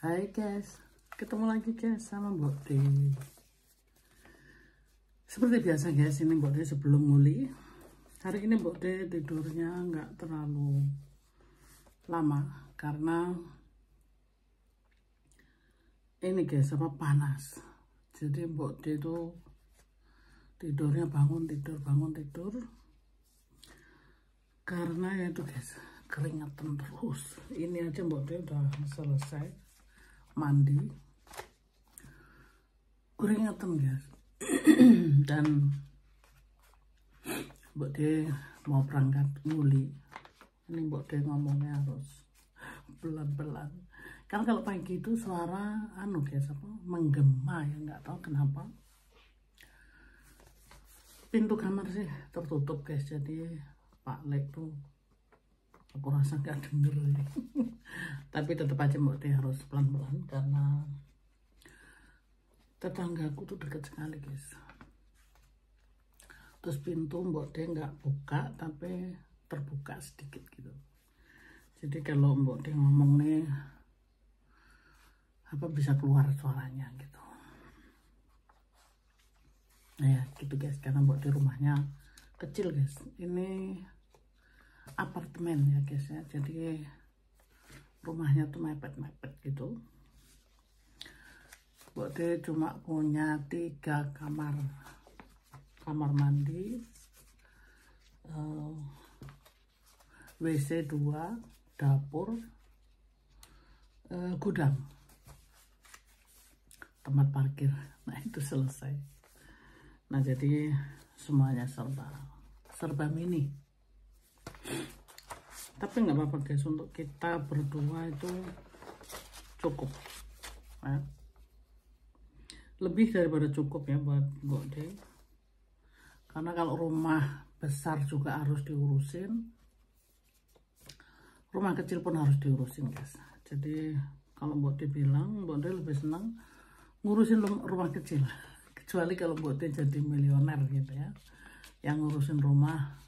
Hai guys, ketemu lagi guys sama Mbok D. Seperti biasa guys, ini Mbok D sebelum nguli. Hari ini Mbok D tidurnya nggak terlalu lama karena ini guys panas. Jadi Mbok D itu tidurnya bangun tidur karena ya itu guys keringetan terus. Ini aja Mbok D udah selesai mandi keringetan guys. Dan Mbok D mau berangkat nguli. Ini Mbok D ngomongnya harus pelan-pelan karena kalau pagi itu suara guys menggema ya, nggak tahu kenapa. Pintu kamar sih tertutup guys, jadi Pak Lek tuh aku rasa nggak denger ya. Tapi tetap aja Mbok D harus pelan-pelan karena tetanggaku tuh deket sekali guys. Terus pintu Mbok D nggak buka tapi terbuka sedikit gitu. Jadi kalau Mbok D ngomong nih bisa keluar suaranya gitu. Nah ya gitu guys, karena Mbok D rumahnya kecil guys. Ini apartemen ya guys ya, jadi rumahnya tuh mepet-mepet gitu. Mbok D cuma punya 3 kamar mandi, WC 2, dapur, gudang, tempat parkir. Nah itu selesai. Nah jadi semuanya serba mini. Tapi nggak apa-apa guys, untuk kita berdua itu cukup ya. Lebih daripada cukup ya buat Mbok D. Karena kalau rumah besar juga harus diurusin, rumah kecil pun harus diurusin guys. Jadi kalau Mbok D bilang, Mbok D lebih senang ngurusin rumah kecil. Kecuali kalau Mbok D jadi milioner gitu ya, yang ngurusin rumah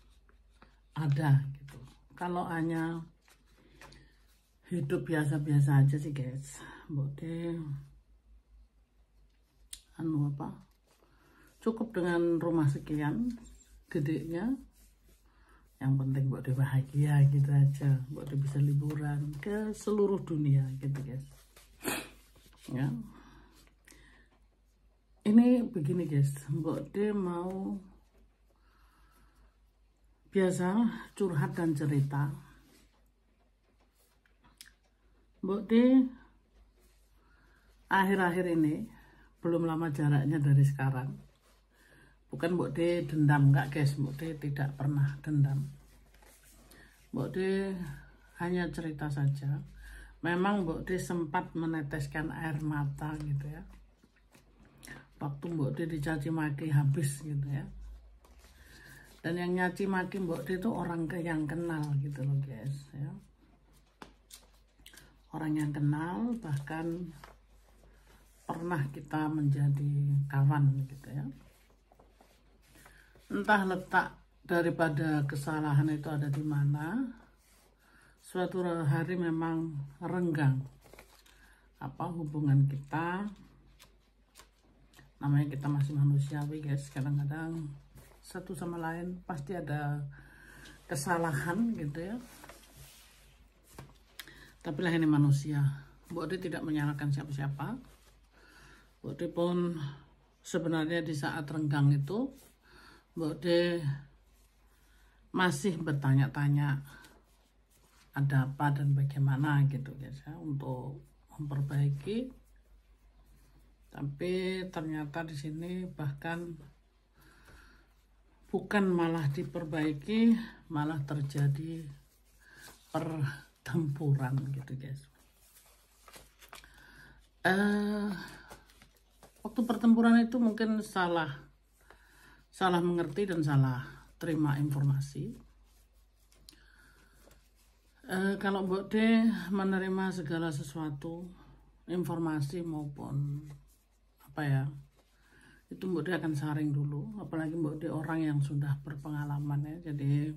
ada gitu. Kalau hanya hidup biasa-biasa aja sih guys, Mbok D cukup dengan rumah sekian gedenya. Yang penting Mbok D bahagia gitu aja. Mbok D bisa liburan ke seluruh dunia gitu guys ya. Ini begini guys, Mbok D mau biasa curhat dan cerita. Mbok D akhir-akhir ini, belum lama jaraknya dari sekarang, bukan Mbok D dendam, enggak guys, Mbok D tidak pernah dendam. Mbok D hanya cerita saja. Memang Mbok D sempat meneteskan air mata gitu ya, waktu Mbok D dicaci maki habis gitu ya. Dan yang nyaci maki Mbok D itu orang yang kenal gitu loh guys ya. Orang yang kenal, bahkan pernah kita menjadi kawan gitu ya. Entah letak daripada kesalahan itu ada di mana, suatu hari memang renggang hubungan kita. Namanya kita masih manusiawi guys, kadang-kadang satu sama lain pasti ada kesalahan gitu ya. Tapi lah ini manusia. Mbok D tidak menyalahkan siapa-siapa. Mbok D pun sebenarnya di saat renggang itu Mbok D masih bertanya-tanya ada apa dan bagaimana gitu guys ya, untuk memperbaiki. Tapi ternyata di sini bahkan bukan malah diperbaiki, malah terjadi pertempuran gitu guys. Waktu pertempuran itu mungkin salah mengerti dan salah terima informasi. Kalau Mbok D menerima segala sesuatu, informasi maupun itu Mbok D akan saring dulu. Apalagi Mbok D orang yang sudah berpengalaman ya, jadi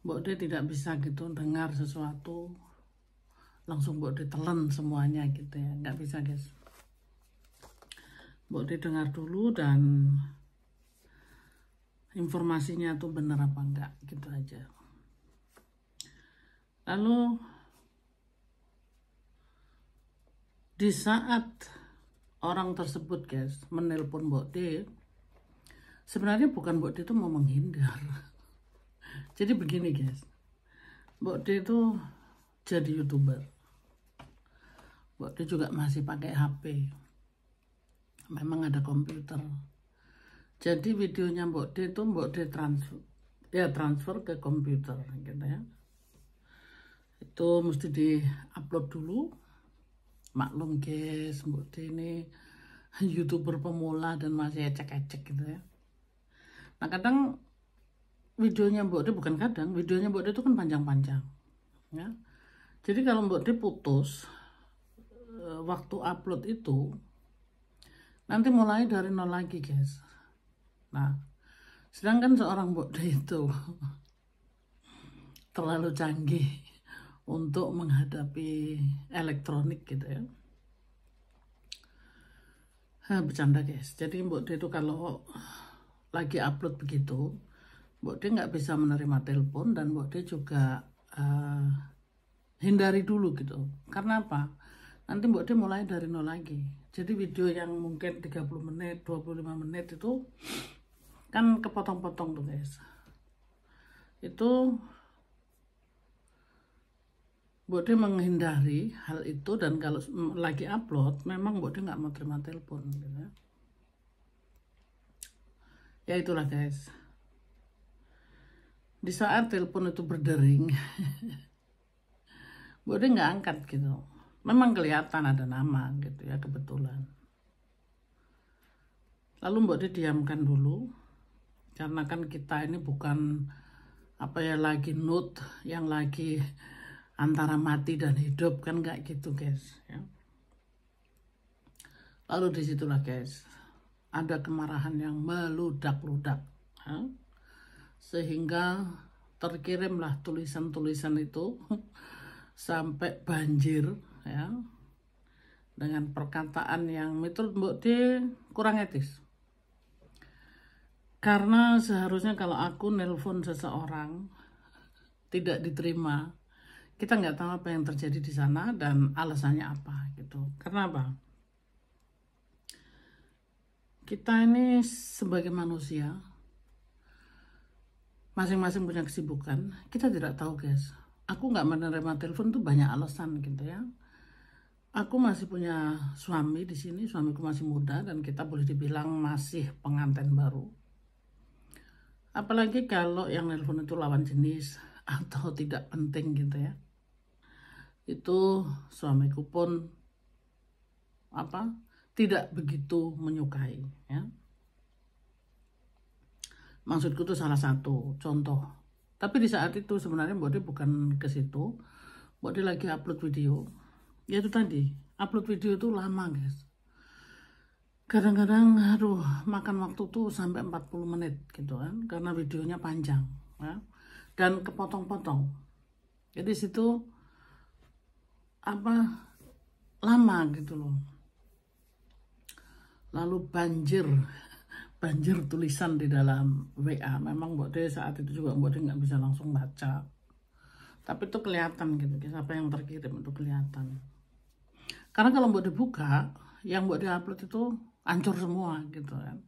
Mbok D tidak bisa gitu dengar sesuatu langsung Mbok ditelan semuanya gitu ya, nggak bisa guys. Mbok dengar dulu dan informasinya tuh bener apa enggak gitu aja. Lalu di saat orang tersebut guys menelpon Mbok D, sebenarnya bukan Mbok D itu mau menghindar. Jadi begini guys, Mbok D itu jadi YouTuber, Mbok D juga masih pakai HP, memang ada komputer. Jadi videonya Mbok D itu Mbok D transfer ke komputer gitu ya. Itu mesti di-upload dulu. Maklum guys, Mbok D ini YouTuber pemula dan masih ecek-ecek gitu ya. Nah kadang videonya Mbok D, bukan kadang, videonya Mbok D itu kan panjang-panjang ya. Jadi kalau Mbok D putus waktu upload itu, nanti mulai dari nol lagi guys. Nah sedangkan seorang Mbok D itu terlalu canggih untuk menghadapi elektronik gitu ya. Bercanda guys. Jadi Mbok D itu kalau lagi upload begitu, Mbok D nggak bisa menerima telepon dan Mbok D juga hindari dulu gitu. Karena apa? Nanti Mbok D mulai dari nol lagi. Jadi video yang mungkin 30 menit, 25 menit itu kan kepotong-potong tuh guys. Itu Mbok D menghindari hal itu, dan kalau lagi upload memang Mbok D nggak mau terima telepon gitu ya. Ya itulah guys. Di saat telepon itu berdering, Mbok D nggak angkat gitu. Memang kelihatan ada nama gitu ya kebetulan. Lalu Mbok D diamkan dulu, karena kan kita ini bukan apa ya lagi nude yang lagi antara mati dan hidup, kan nggak gitu guys ya. Lalu disitulah guys ada kemarahan yang meludak-ludak ya. Sehingga terkirimlah tulisan-tulisan itu sampai banjir ya, dengan perkataan yang menurut Mbok D kurang etis. Karena seharusnya kalau aku nelpon seseorang tidak diterima, kita nggak tahu apa yang terjadi di sana dan alasannya apa gitu. Karena apa? Kita ini sebagai manusia masing-masing punya kesibukan. Kita tidak tahu guys. Aku nggak menerima telepon tuh banyak alasan gitu ya. Aku masih punya suami di sini, suamiku masih muda dan kita boleh dibilang masih pengantin baru. Apalagi kalau yang nelpon itu lawan jenis atau tidak penting gitu ya. Itu suamiku pun tidak begitu menyukai ya. Maksudku itu salah satu contoh. Tapi di saat itu sebenarnya Mbok D bukan ke situ. Mbok D lagi upload video. Ya itu tadi, upload video itu lama guys. Kadang-kadang aduh makan waktu tuh sampai 40 menit gitu kan, karena videonya panjang ya, dan kepotong-potong. Jadi situ lama gitu loh. Lalu banjir tulisan di dalam WA. Memang Mbok D saat itu juga Mbok D nggak bisa langsung baca, tapi itu kelihatan gitu guys, apa yang terkirim itu kelihatan. Karena kalau Mbok D buka, yang Mbok D upload itu hancur semua gitu kan.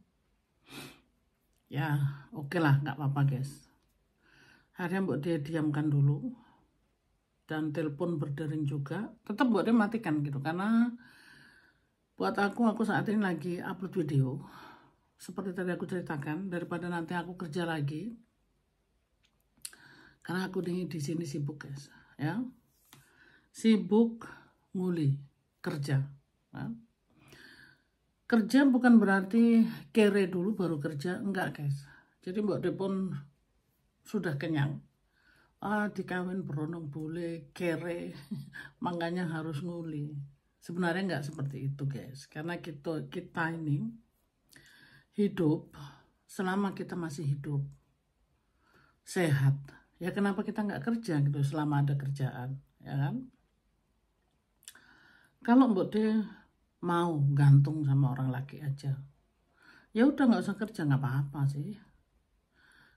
Ya oke lah, nggak apa-apa guys. Akhirnya Mbok D diamkan dulu, dan telepon berdering juga. Tetap Mbok D matikan gitu, karena buat aku saat ini lagi upload video. Seperti tadi aku ceritakan, daripada nanti aku kerja lagi, karena aku di sini sibuk guys ya, sibuk nguli kerja ya. Kerja bukan berarti kere dulu baru kerja, enggak guys. Jadi Mbok D pun sudah kenyang. Dikawin beronong boleh, kere, makanya harus nguli. Sebenarnya enggak seperti itu guys. Karena kita ini hidup, selama kita masih hidup, sehat, ya kenapa kita enggak kerja gitu selama ada kerjaan, ya kan? Kalau Mbok De mau gantung sama orang laki aja, ya udah nggak usah kerja, nggak apa-apa sih.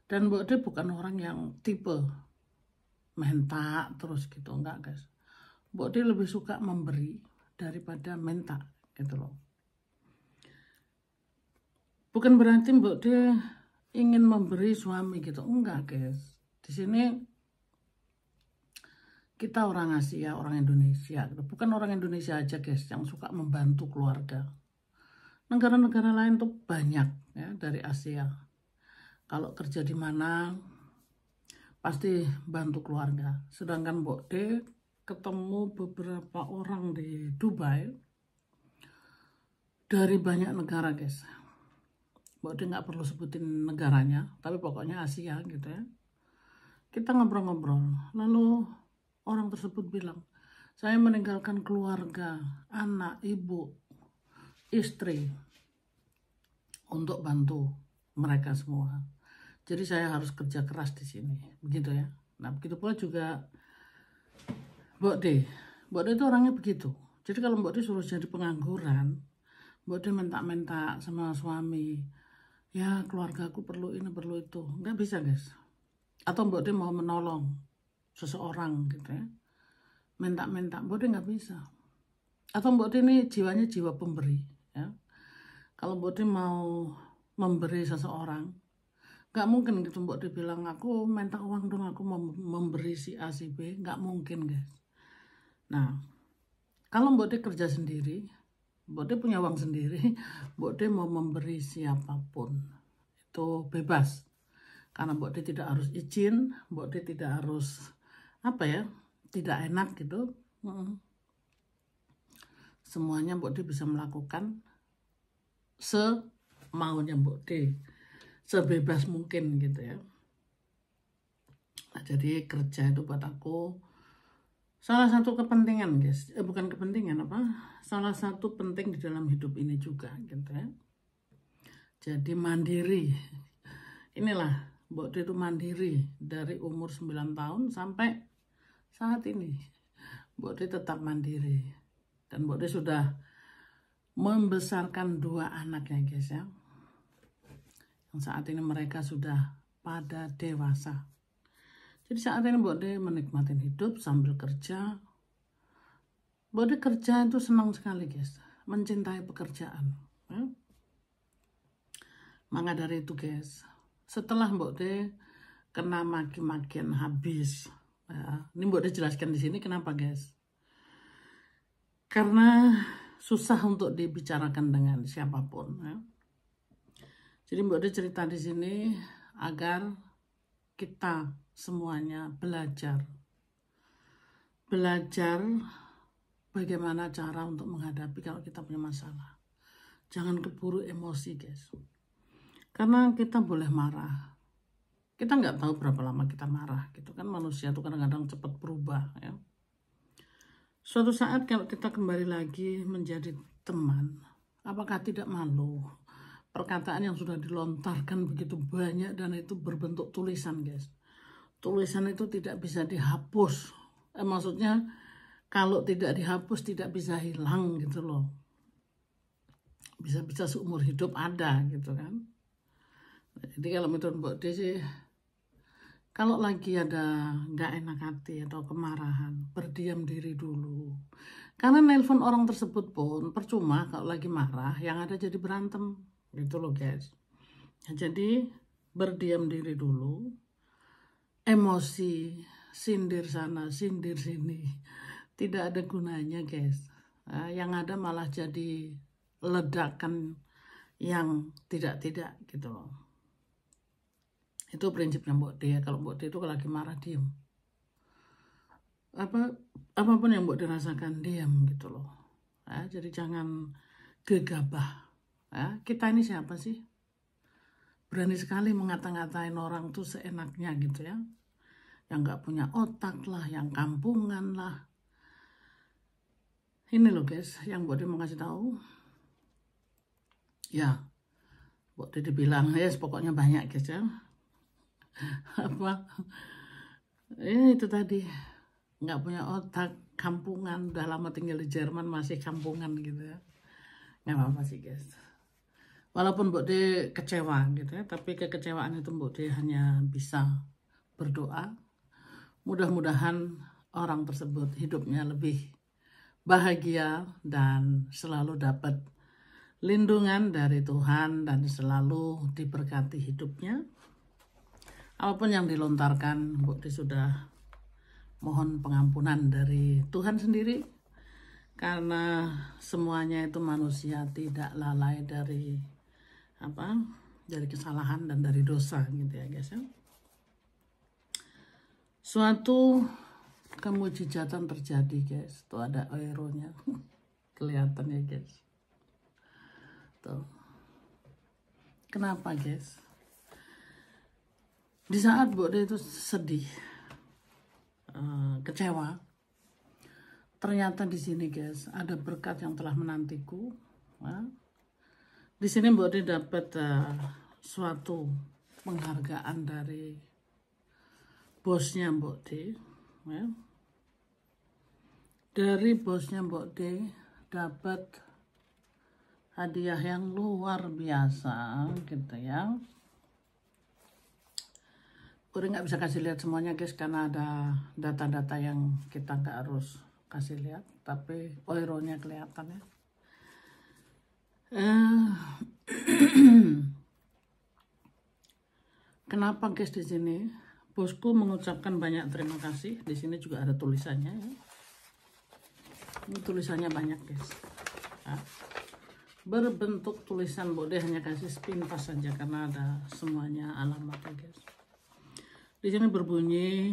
Dan Mbok De bukan orang yang tipe minta terus gitu, enggak guys. Mbok De lebih suka memberi daripada minta gitu loh. Bukan berarti Mbok De ingin memberi suami gitu, enggak guys. Di sini kita orang Asia, orang Indonesia, bukan orang Indonesia aja guys yang suka membantu keluarga. Negara-negara lain tuh banyak ya dari Asia. Kalau kerja di mana pasti bantu keluarga. Sedangkan Mbok De ketemu beberapa orang di Dubai dari banyak negara guys. Mbok De nggak perlu sebutin negaranya, tapi pokoknya Asia gitu ya. Kita ngobrol-ngobrol, lalu orang tersebut bilang, saya meninggalkan keluarga, anak, ibu, istri untuk bantu mereka semua. Jadi saya harus kerja keras di sini, begitu ya. Nah begitu pula juga Mbok De. Mbok De itu orangnya begitu. Jadi kalau Mbok De suruh jadi pengangguran, Mbok De minta-minta sama suami, ya keluarga aku perlu ini perlu itu, nggak bisa guys. Atau Mbok De mau menolong seseorang gitu ya, minta-minta, Mbok De nggak bisa. Atau Mbok De ini jiwanya jiwa pemberi ya. Kalau Mbok De mau memberi seseorang, nggak mungkin gitu Mbok De bilang aku minta uang dong, aku mau memberi si A si B, nggak mungkin guys. Nah kalau Mbok De kerja sendiri, Mbok De punya uang sendiri, Mbok De mau memberi siapapun itu bebas. Karena Mbok De tidak harus izin, Mbok De tidak harus apa ya, tidak enak gitu. Semuanya Mbok De bisa melakukan semaunya Mbok De, sebebas mungkin gitu ya. Nah, jadi kerja itu buat aku salah satu kepentingan guys, bukan kepentingan apa, salah satu penting di dalam hidup ini juga gitu ya. Jadi mandiri, inilah Mbok De itu mandiri dari umur 9 tahun sampai saat ini. Mbok De tetap mandiri. Dan Mbok De sudah membesarkan 2 anaknya guys ya. Yang saat ini mereka sudah pada dewasa. Jadi saat ini Mbok De menikmati hidup sambil kerja. Mbok De kerja itu senang sekali guys. Mencintai pekerjaan. Ya. Maka dari itu guys, setelah Mbok De kena maki-makian habis. Ya, ini Mbok De jelaskan di sini kenapa guys. Karena susah untuk dibicarakan dengan siapapun. Ya. Jadi Mbok De cerita di sini agar kita semuanya belajar bagaimana cara untuk menghadapi kalau kita punya masalah. Jangan keburu emosi guys. Karena kita boleh marah. Kita nggak tahu berapa lama kita marah gitu kan, manusia tuh kadang-kadang cepat berubah ya. Suatu saat kalau kita kembali lagi menjadi teman, apakah tidak malu? Perkataan yang sudah dilontarkan begitu banyak dan itu berbentuk tulisan guys. Tulisan itu tidak bisa dihapus. Maksudnya kalau tidak dihapus tidak bisa hilang gitu loh. Bisa-bisa seumur hidup ada gitu kan. Jadi kalau menurut Mbok De sih, kalau lagi ada nggak enak hati atau kemarahan, berdiam diri dulu. Karena nelpon orang tersebut pun percuma kalau lagi marah, yang ada jadi berantem. Gitu loh guys. Nah, jadi berdiam diri dulu. Emosi, sindir sana, sindir sini. Tidak ada gunanya guys. Nah, yang ada malah jadi ledakan yang tidak-tidak gitu loh. Itu prinsipnya Mbok De ya. Kalau Mbok De itu kalau lagi marah diam. Apapun yang Mbok De rasakan diam gitu loh. Ya, jadi jangan gegabah. Ya, kita ini siapa sih? Berani sekali mengata-ngatain orang tuh seenaknya gitu ya. Yang nggak punya otak lah, yang kampungan lah. Ini loh guys, yang Mbok De mau kasih tahu. Ya, Mbok De dibilang ya, pokoknya banyak guys ya. Apa? Ya itu tadi. nggak punya otak, kampungan, udah lama tinggal di Jerman masih kampungan gitu ya. Nggak apa-apa sih guys. Walaupun Mbok De kecewa gitu ya, tapi kekecewaan itu Mbok De hanya bisa berdoa. Mudah-mudahan orang tersebut hidupnya lebih bahagia dan selalu dapat lindungan dari Tuhan dan selalu diberkati hidupnya. Apapun yang dilontarkan, Mbok De sudah mohon pengampunan dari Tuhan sendiri, karena semuanya itu manusia tidak lalai dari kesalahan dan dari dosa gitu ya guys ya. Suatu kemujizatan terjadi guys, tuh ada aeronya kelihatan ya guys tuh. Kenapa guys? Di saat Mbok De itu sedih, kecewa, ternyata di sini guys ada berkat yang telah menantiku. Di sini Mbok De dapat suatu penghargaan dari bosnya Mbok De. Ya. Dari bosnya Mbok De dapat hadiah yang luar biasa gitu ya. Udah nggak bisa kasih lihat semuanya guys, karena ada data-data yang kita nggak harus kasih lihat, tapi euronya kelihatan ya. Kenapa guys di sini bosku mengucapkan banyak terima kasih. Di sini juga ada tulisannya ya. Ini tulisannya banyak guys. Nah, berbentuk tulisan, Mbok De hanya kasih sepintas saja karena ada semuanya alamatnya guys. Di sini berbunyi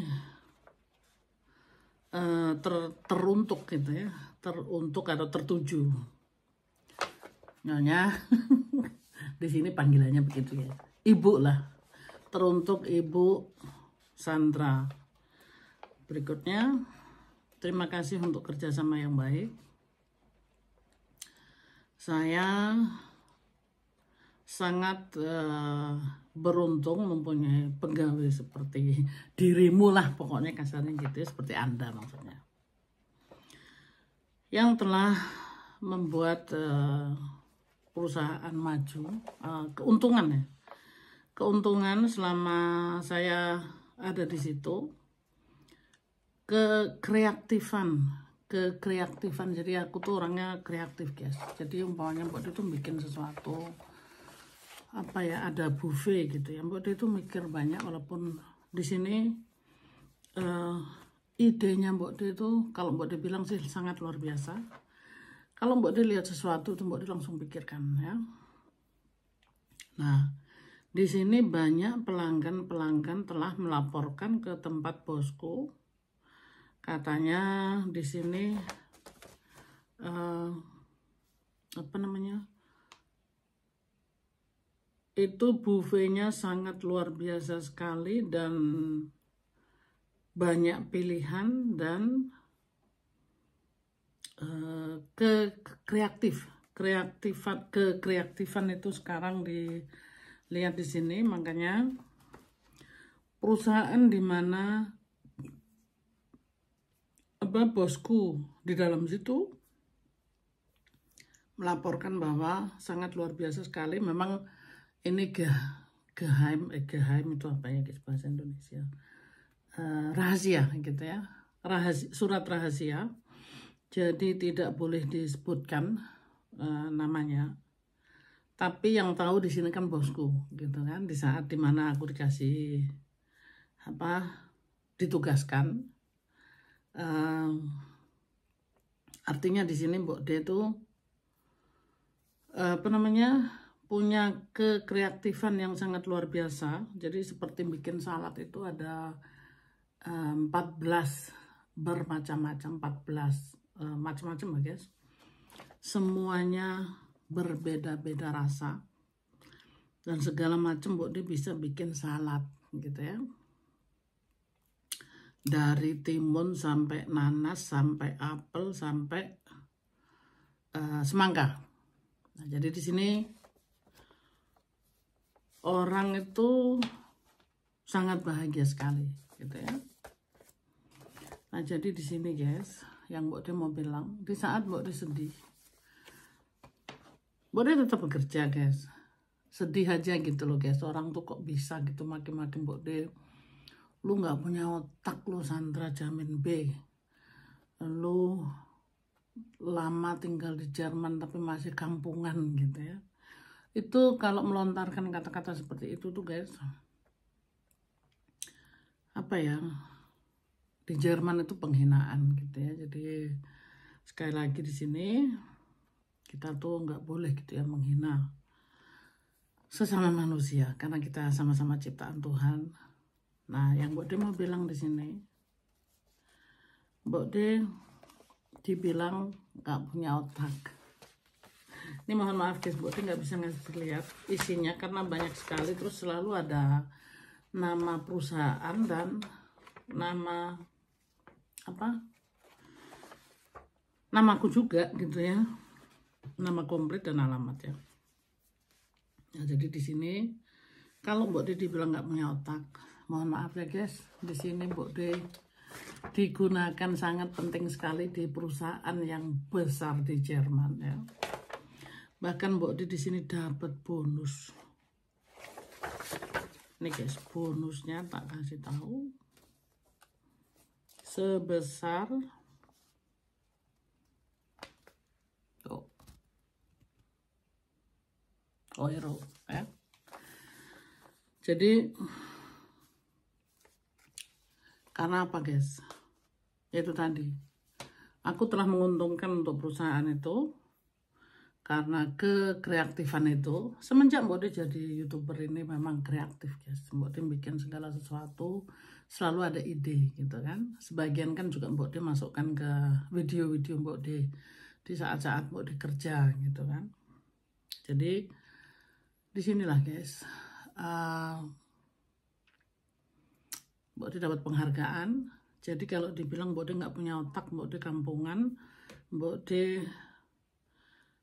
teruntuk gitu ya, teruntuk atau tertuju. Nyonya, di sini panggilannya begitu ya, ibu lah, teruntuk Ibu Sandra. Berikutnya, terima kasih untuk kerjasama yang baik. Saya sangat beruntung mempunyai pegawai seperti dirimu lah, pokoknya kasarnya gitu ya, seperti Anda maksudnya, yang telah membuat perusahaan maju. Keuntungan selama saya ada di situ, kekreatifan. Jadi aku tuh orangnya kreatif guys. Jadi umpamanya Mbok De tuh bikin sesuatu ada buffet gitu ya, Mbok De itu mikir banyak. Walaupun di sini idenya Mbok De itu, kalau Mbok De bilang sih sangat luar biasa. Kalau Mbok De lihat sesuatu itu Mbok De langsung pikirkan ya. Nah, di sini banyak pelanggan telah melaporkan ke tempat bosku. Katanya di sini itu buffetnya sangat luar biasa sekali dan banyak pilihan dan kekreatifan itu sekarang dilihat di sini. Makanya perusahaan di mana bosku di dalam situ melaporkan bahwa sangat luar biasa sekali. Memang ini geheim itu apa ya guys bahasa Indonesia, rahasia gitu ya, surat rahasia, jadi tidak boleh disebutkan namanya. Tapi yang tahu di sini kan bosku gitu kan. Di saat dimana aku dikasih ditugaskan, artinya di sini Mbok De itu punya kekreatifan yang sangat luar biasa. Jadi seperti bikin salad itu ada 14 bermacam-macam, 14 macam-macam ya guys. Semuanya berbeda-beda rasa dan segala macam Mbok De bisa bikin salad gitu ya. Dari timun sampai nanas, sampai apel, sampai semangka. Nah, jadi di sini orang itu sangat bahagia sekali gitu ya. Nah jadi di sini guys, yang Mbok De mau bilang, di saat Mbok De sedih, Mbok De tetap bekerja guys. Sedih aja gitu loh guys, orang tuh kok bisa gitu maki-maki Mbok De. Lu nggak punya otak lu, Sandra Jamin B. Lu lama tinggal di Jerman tapi masih kampungan gitu ya. Itu kalau melontarkan kata-kata seperti itu tuh guys, apa ya, di Jerman itu penghinaan gitu ya. Jadi sekali lagi di sini kita tuh nggak boleh gitu ya menghina sesama manusia karena kita sama-sama ciptaan Tuhan. Nah, yang Mbok De mau bilang di sini, Mbok De dibilang nggak punya otak. Ini mohon maaf guys, Mbok De nggak bisa ngasih lihat isinya karena banyak sekali, terus selalu ada nama perusahaan dan nama apa? Namaku juga gitu ya. Nama komplit dan alamat ya. Nah, jadi di sini kalau Mbok De dibilang nggak punya otak, mohon maaf ya guys. Di sini Mbok De digunakan sangat penting sekali di perusahaan yang besar di Jerman ya. Bahkan Mbok De di sini dapat bonus. Ini guys, bonusnya tak kasih tahu sebesar euro ya. Jadi karena apa guys? Yaitu tadi, aku telah menguntungkan untuk perusahaan itu karena kekreatifan itu. Semenjak Mbok De jadi YouTuber ini memang kreatif guys. Mbok De bikin segala sesuatu selalu ada ide gitu kan. Sebagian kan juga Mbok De masukkan ke video-video Mbok De di saat-saat Mbok De kerja gitu kan. Jadi disinilah guys, Mbok De dapat penghargaan. Jadi kalau dibilang Mbok De nggak punya otak, Mbok De kampungan, Mbok De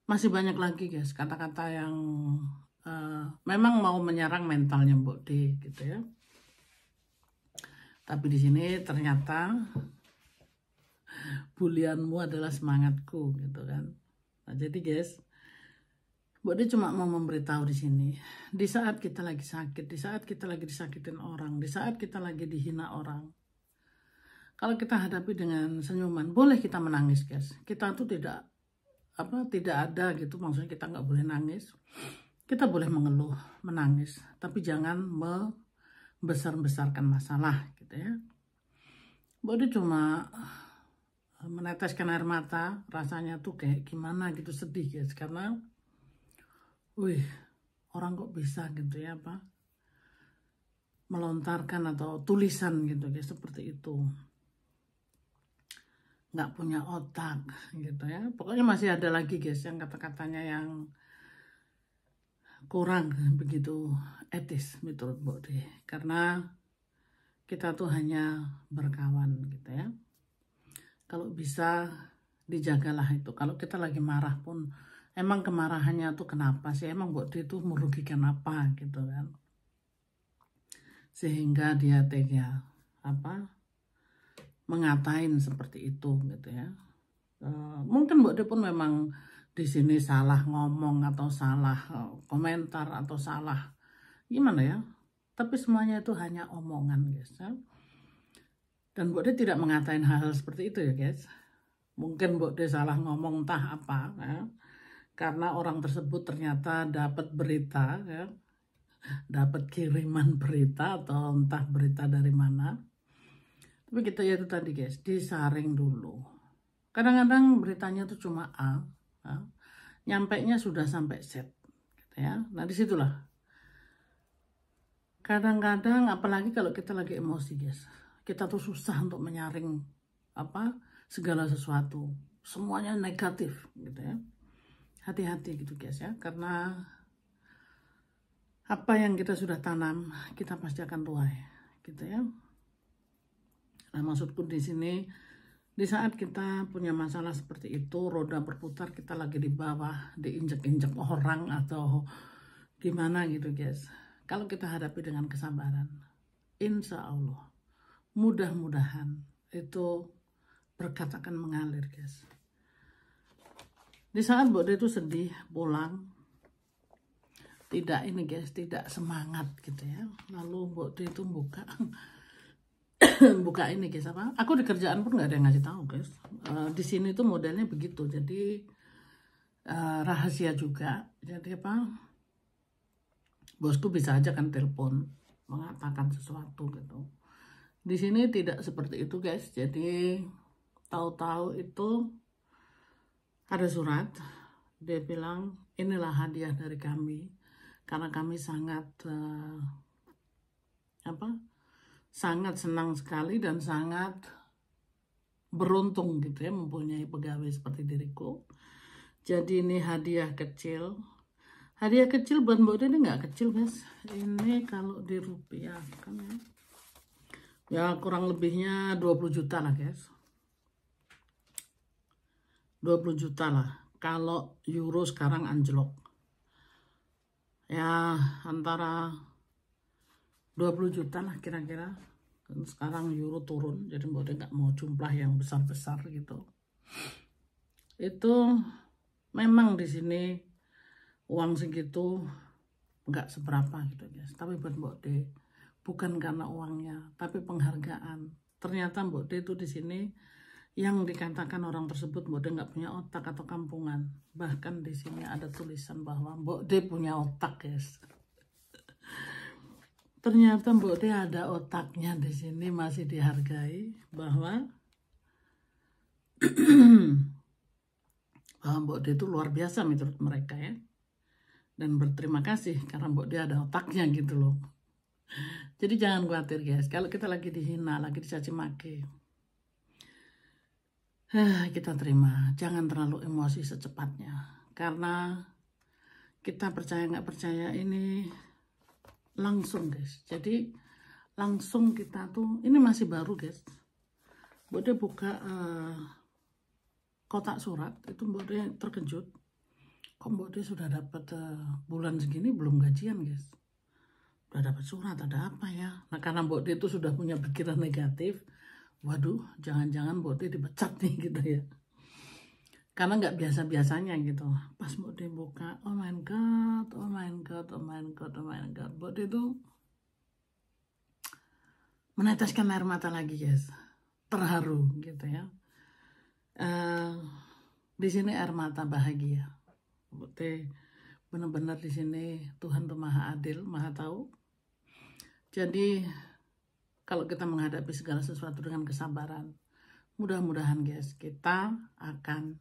masih banyak lagi guys kata-kata yang memang mau menyerang mentalnya Mbok De gitu ya. Tapi di sini ternyata bulianmu adalah semangatku gitu kan. Nah jadi guys, Mbok De cuma mau memberitahu di sini, di saat kita lagi sakit, di saat kita lagi disakitin orang, di saat kita lagi dihina orang, kalau kita hadapi dengan senyuman, boleh kita menangis guys. Kita tuh tidak ada gitu, maksudnya kita nggak boleh nangis. Kita boleh mengeluh, menangis, tapi jangan membesar-besarkan masalah gitu ya. Mbok De cuma meneteskan air mata, rasanya tuh kayak gimana gitu, sedih guys, karena wih, orang kok bisa gitu ya melontarkan atau tulisan gitu guys seperti itu, nggak punya otak gitu ya. Pokoknya masih ada lagi guys yang kata-katanya yang kurang begitu etis menurut Mbok De, karena kita tuh hanya berkawan gitu ya. Kalau bisa dijagalah itu. Kalau kita lagi marah pun, emang kemarahannya tuh kenapa sih? Emang Mbok De itu merugikan apa gitu kan? Sehingga dia tega mengatain seperti itu gitu ya. Mungkin Mbok De pun memang di sini salah ngomong atau salah komentar atau salah gimana ya. Tapi semuanya itu hanya omongan guys ya. Dan Mbok De tidak mengatain hal-hal seperti itu ya guys. Mungkin Mbok De salah ngomong entah apa ya. Karena orang tersebut ternyata dapat berita ya, dapat kiriman berita atau entah berita dari mana. Tapi kita ya itu tadi guys, disaring dulu. Kadang-kadang beritanya tuh cuma A ya, nyampainya sudah sampai Z gitu ya. Nah disitulah kadang-kadang, apalagi kalau kita lagi emosi guys, kita tuh susah untuk menyaring segala sesuatu, semuanya negatif gitu ya. Hati-hati gitu guys ya, karena apa yang kita sudah tanam kita pasti akan tuai gitu ya. Nah maksudku di sini, di saat kita punya masalah seperti itu, roda berputar, kita lagi di bawah, diinjek-injek orang atau gimana gitu guys. Kalau kita hadapi dengan kesabaran, insya Allah mudah-mudahan itu berkat akan mengalir guys. Di saat Mbok De itu sedih pulang, tidak ini guys, tidak semangat gitu ya, lalu Mbok De itu buka buka ini guys, apa, aku di kerjaan pun nggak ada yang ngasih tahu guys. Di sini tuh modelnya begitu, jadi rahasia juga. Jadi apa, bosku bisa aja kan telepon mengatakan sesuatu gitu. Di sini tidak seperti itu guys. Jadi tahu-tahu itu ada surat, dia bilang inilah hadiah dari kami karena kami sangat sangat senang sekali dan sangat beruntung gitu ya mempunyai pegawai seperti diriku. Jadi ini hadiah kecil. Hadiah kecil buat Mbok De ini nggak kecil guys. Ini kalau dirupiahkan ya kurang lebihnya 20 juta lah guys. 20 juta lah. Kalau euro sekarang anjlok. Ya antara 20 juta lah kira-kira. Sekarang euro turun, jadi Mbok De nggak mau jumlah yang besar-besar gitu. Itu memang di sini uang segitu nggak seberapa gitu guys. Tapi buat Mbok De bukan karena uangnya, tapi penghargaan. Ternyata Mbok De itu di sini yang dikatakan orang tersebut Mbok De nggak punya otak atau kampungan. Bahkan di sini ada tulisan bahwa Mbok De punya otak guys. Ternyata Mbok De ada otaknya di sini, masih dihargai bahwa Mbok De itu luar biasa menurut mereka ya. Dan berterima kasih karena Mbok De ada otaknya gitu loh. Jadi jangan khawatir guys, kalau kita lagi dihina, lagi dicaci maki, kita terima, jangan terlalu emosi secepatnya. Karena kita percaya nggak percaya ini langsung guys. Jadi langsung kita tuh, ini masih baru guys. Mbok De buka kotak surat, itu Mbok De terkejut. Kok Mbok De sudah dapat bulan segini belum gajian guys. Udah dapat surat, ada apa ya? Nah karena Mbok De itu sudah punya pikiran negatif, waduh jangan-jangan Mbok De dipecat nih gitu ya. Karena nggak biasa-biasanya gitu. Pas Mbok De buka, oh my god, oh my god, oh my god, oh my god. Mbok De itu meneteskan air mata lagi guys. Terharu gitu ya. Di sini air mata bahagia. Mbok De benar-benar di sini Tuhan tuh maha adil, maha tahu. Jadi kalau kita menghadapi segala sesuatu dengan kesabaran, mudah-mudahan guys kita akan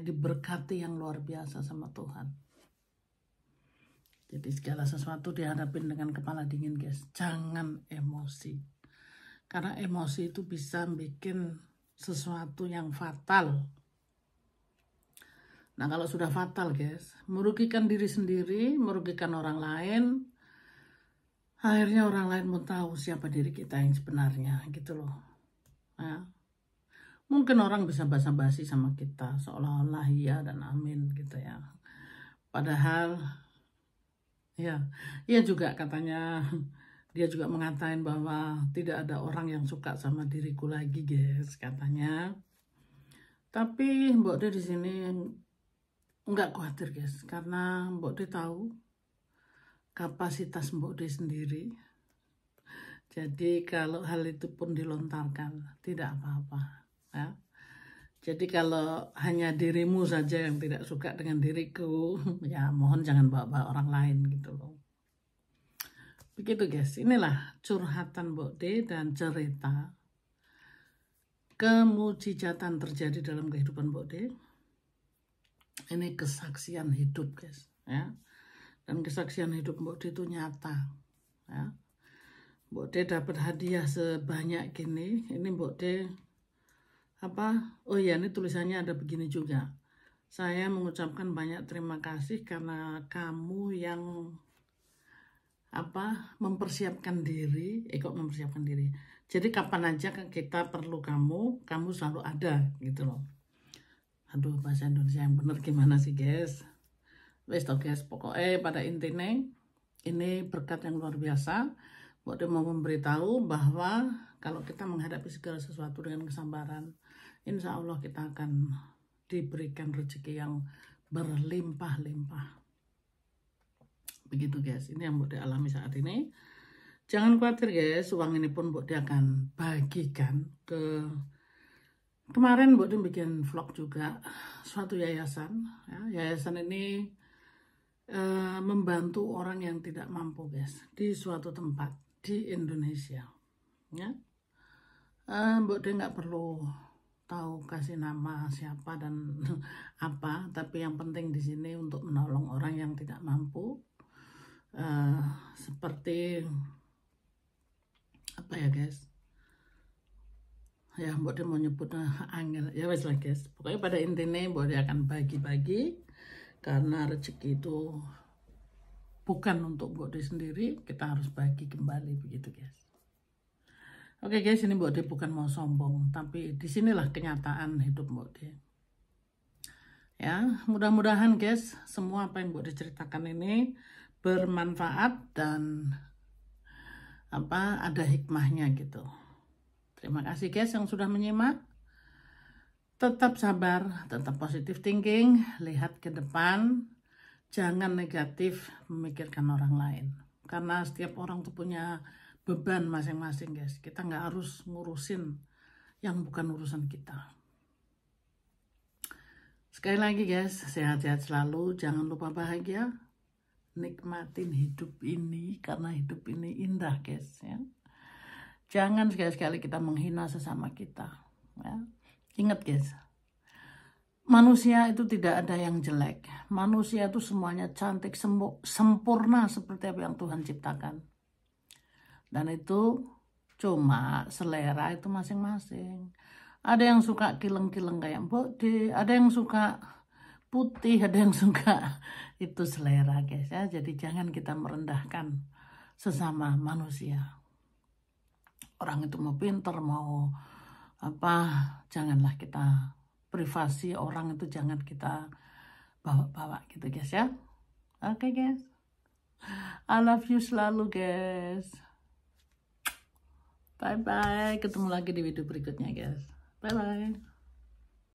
diberkati yang luar biasa sama Tuhan. Jadi segala sesuatu dihadapin dengan kepala dingin guys, jangan emosi. Karena emosi itu bisa bikin sesuatu yang fatal. Nah kalau sudah fatal guys, merugikan diri sendiri, merugikan orang lain, akhirnya orang lain mau tahu siapa diri kita yang sebenarnya gitu loh. Ya. Mungkin orang bisa basa-basi sama kita seolah-olah iya dan amin gitu ya. Padahal ya, ia juga katanya, dia juga mengatain bahwa tidak ada orang yang suka sama diriku lagi guys katanya. Tapi Mbok De di sini nggak khawatir guys, karena Mbok De tahu kapasitas Mbok De sendiri. Jadi kalau hal itu pun dilontarkan tidak apa-apa ya. Jadi kalau hanya dirimu saja yang tidak suka dengan diriku, ya mohon jangan bawa-bawa orang lain gitu loh. Begitu guys, inilah curhatan Mbok De dan cerita kemujizatan terjadi dalam kehidupan Mbok De. Ini kesaksian hidup guys ya. Dan kesaksian hidup Mbok De itu nyata ya. Mbok De dapat hadiah sebanyak gini. Ini Mbok De apa? Oh ya, ini tulisannya ada begini juga. Saya mengucapkan banyak terima kasih karena kamu yang mempersiapkan diri. Kok mempersiapkan diri? Jadi kapan aja kita perlu kamu selalu ada gitu loh. Aduh, bahasa Indonesia yang bener gimana sih guys? Wes toh guys, pokoknya pada intinya ini berkat yang luar biasa. Mbok De mau memberitahu bahwa kalau kita menghadapi segala sesuatu dengan kesabaran, insya Allah kita akan diberikan rezeki yang berlimpah-limpah. Begitu guys, ini yang Mbok alami saat ini. Jangan khawatir guys, uang ini pun Mbok akan bagikan ke, kemarin Mbok bikin vlog juga suatu yayasan. Ya, yayasan ini membantu orang yang tidak mampu guys, di suatu tempat di Indonesia. Ya, Mbok nggak perlu tahu kasih nama siapa dan apa, tapi yang penting di sini untuk menolong orang yang tidak mampu. Seperti apa ya guys, ya Mbok mau nyebut angel ya wes lah guys, pokoknya pada intinya Mbok akan bagi-bagi, karena rezeki itu bukan untuk Mbok sendiri, kita harus bagi kembali, begitu guys. Oke guys, ini Mbok bukan mau sombong, tapi disinilah kenyataan hidup Mbok. Ya, mudah-mudahan guys, semua apa yang Mbok ceritakan ini bermanfaat dan ada hikmahnya gitu. Terima kasih guys yang sudah menyimak. Tetap sabar, tetap positive thinking, lihat ke depan, jangan negatif memikirkan orang lain. Karena setiap orang tuh punya beban masing-masing guys. Kita nggak harus ngurusin yang bukan urusan kita. Sekali lagi guys, sehat-sehat selalu, jangan lupa bahagia. Nikmatin hidup ini, karena hidup ini indah guys ya. Jangan sekali-sekali kita menghina sesama kita ya. Ingat guys, manusia itu tidak ada yang jelek. Manusia itu semuanya cantik, sempurna seperti apa yang Tuhan ciptakan. Dan itu cuma selera itu masing-masing. Ada yang suka kileng-kileng kayak Mbok D, ada yang suka putih, ada yang suka, itu selera guys ya. Jadi jangan kita merendahkan sesama manusia. Orang itu mau pinter, mau apa, janganlah kita, privasi orang itu jangan kita bawa-bawa gitu guys ya. Oke guys, I love you selalu guys. Bye bye, ketemu lagi di video berikutnya guys. Bye bye.